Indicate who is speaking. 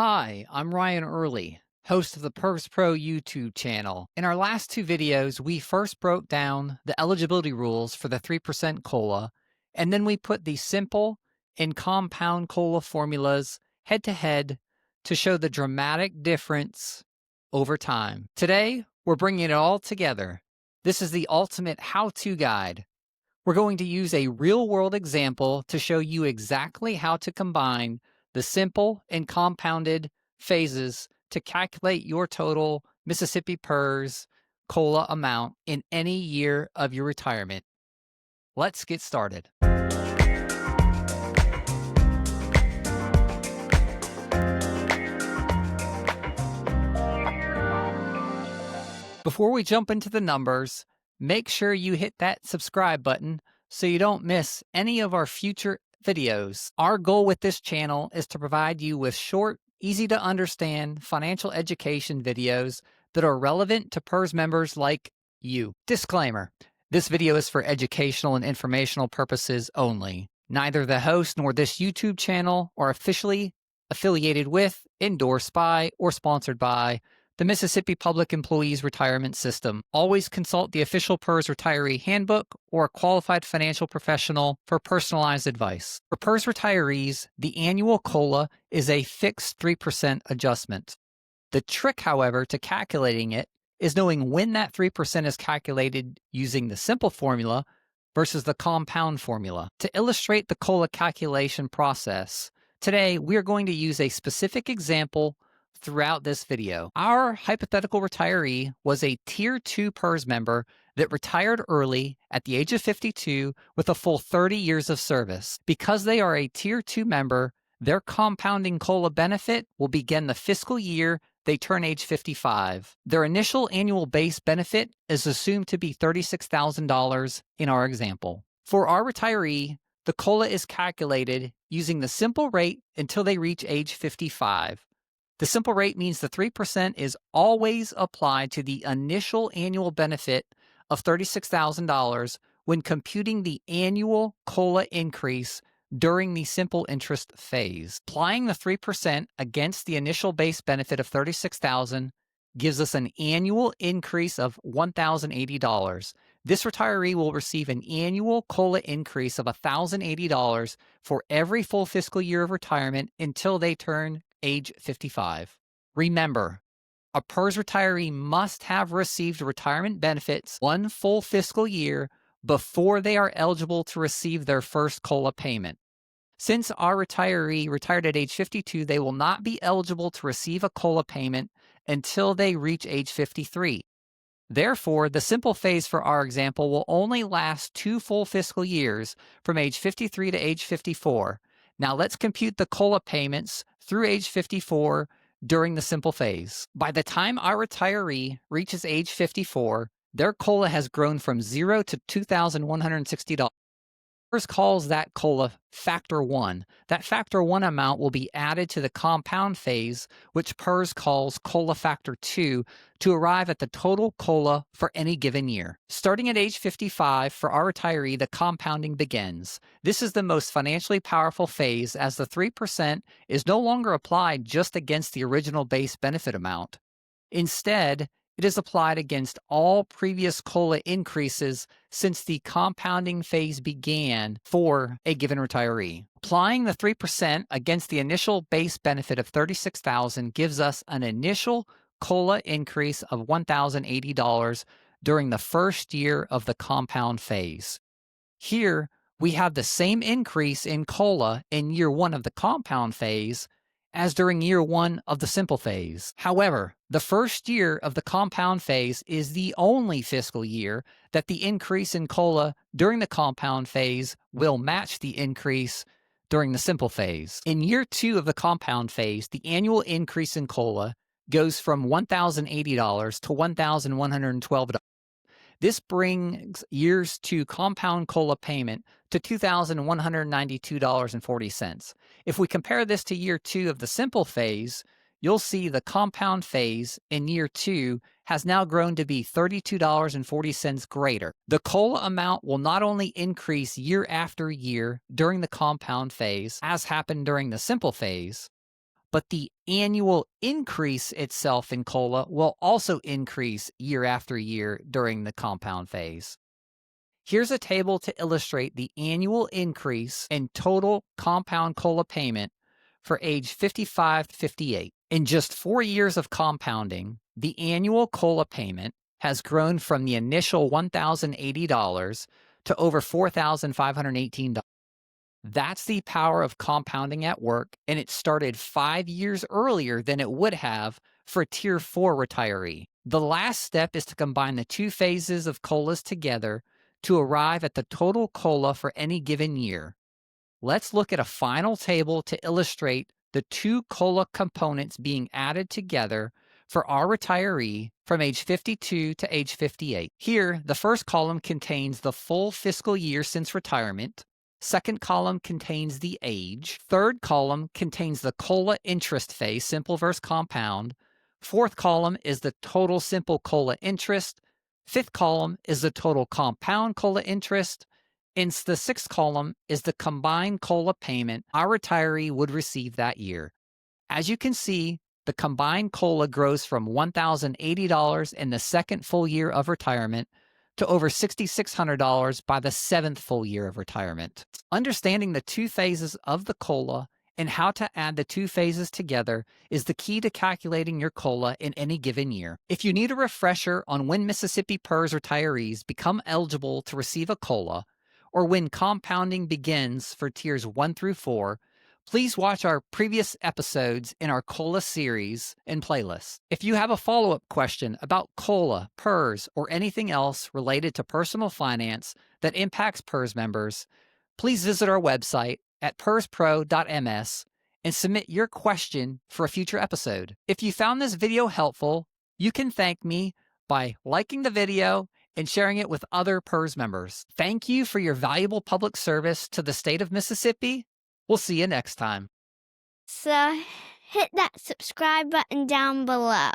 Speaker 1: Hi, I'm Ryan Earley, host of the PERS Pro YouTube channel. In our last two videos, we first broke down the eligibility rules for the 3% COLA, and then we put the simple and compound COLA formulas head to head to show the dramatic difference over time. Today, we're bringing it all together. This is the ultimate how-to guide. We're going to use a real-world example to show you exactly how to combine the simple and compounded phases to calculate your total Mississippi PERS COLA amount in any year of your retirement. Let's get started. Before we jump into the numbers, make sure you hit that subscribe button so you don't miss any of our future videos. Our goal with this channel is to provide you with short, easy to understand financial education videos that are relevant to PERS members like you. Disclaimer: this video is for educational and informational purposes only. Neither the host nor this YouTube channel are officially affiliated with, endorsed by, or sponsored by the Mississippi Public Employees Retirement System. Always consult the official PERS retiree handbook or a qualified financial professional for personalized advice. For PERS retirees, the annual COLA is a fixed 3% adjustment. The trick, however, to calculating it is knowing when that 3% is calculated using the simple formula versus the compound formula. To illustrate the COLA calculation process, today we are going to use a specific example throughout this video. Our hypothetical retiree was a Tier 2 PERS member that retired early at the age of 52 with a full 30 years of service. Because they are a Tier 2 member, their compounding COLA benefit will begin the fiscal year they turn age 55. Their initial annual base benefit is assumed to be $36,000 in our example. For our retiree, the COLA is calculated using the simple rate until they reach age 55. The simple rate means the 3% is always applied to the initial annual benefit of $36,000 when computing the annual COLA increase during the simple interest phase. Applying the 3% against the initial base benefit of $36,000 gives us an annual increase of $1,080. This retiree will receive an annual COLA increase of $1,080 for every full fiscal year of retirement until they turn age 55. Remember, a PERS retiree must have received retirement benefits one full fiscal year before they are eligible to receive their first COLA payment. Since our retiree retired at age 52, they will not be eligible to receive a COLA payment until they reach age 53. Therefore, the simple phase for our example will only last 2 full fiscal years from age 53 to age 54. Now let's compute the COLA payments through age 54 during the simple phase. By the time our retiree reaches age 54, their COLA has grown from $0 to $2,160. PERS calls that COLA Factor 1. That Factor 1 amount will be added to the compound phase, which PERS calls COLA Factor 2, to arrive at the total COLA for any given year. Starting at age 55, for our retiree, the compounding begins. This is the most financially powerful phase, as the 3% is no longer applied just against the original base benefit amount. Instead, it is applied against all previous COLA increases since the compounding phase began for a given retiree. Applying the 3% against the initial base benefit of $36,000 gives us an initial COLA increase of $1,080 during the first year of the compound phase. Here, we have the same increase in COLA in year 1 of the compound phase as during year 1 of the simple phase. However, the first year of the compound phase is the only fiscal year that the increase in COLA during the compound phase will match the increase during the simple phase. In year 2 of the compound phase, the annual increase in COLA goes from $1,080 to $1,112. This brings years 2 compound COLA payment to $2,192.40. If we compare this to year 2 of the simple phase, you'll see the compound phase in year 2 has now grown to be $32.40 greater. The COLA amount will not only increase year after year during the compound phase, as happened during the simple phase, but the annual increase itself in COLA will also increase year after year during the compound phase. Here's a table to illustrate the annual increase in total compound COLA payment for age 55 to 58. In just 4 years of compounding, the annual COLA payment has grown from the initial $1,080 to over $4,518. That's the power of compounding at work, and it started 5 years earlier than it would have for a Tier 4 retiree. The last step is to combine the two phases of COLAs together to arrive at the total COLA for any given year. Let's look at a final table to illustrate the two COLA components being added together for our retiree from age 52 to age 58. Here, the first column contains the full fiscal year since retirement. Second column contains the age. Third column contains the COLA interest phase, simple versus compound. Fourth column is the total simple COLA interest. Fifth column is the total compound COLA interest. And the sixth column is the combined COLA payment our retiree would receive that year. As you can see, the combined COLA grows from $1,080 in the second full year of retirement to over $6,600 by the seventh full year of retirement. Understanding the two phases of the COLA and how to add the two phases together is the key to calculating your COLA in any given year. If you need a refresher on when Mississippi PERS retirees become eligible to receive a COLA, or when compounding begins for tiers 1 through 4, please watch our previous episodes in our COLA series and playlist. If you have a follow-up question about COLA, PERS, or anything else related to personal finance that impacts PERS members, please visit our website at perspro.ms and submit your question for a future episode. If you found this video helpful, you can thank me by liking the video and sharing it with other PERS members. Thank you for your valuable public service to the state of Mississippi. We'll see you next time.
Speaker 2: So hit that subscribe button down below.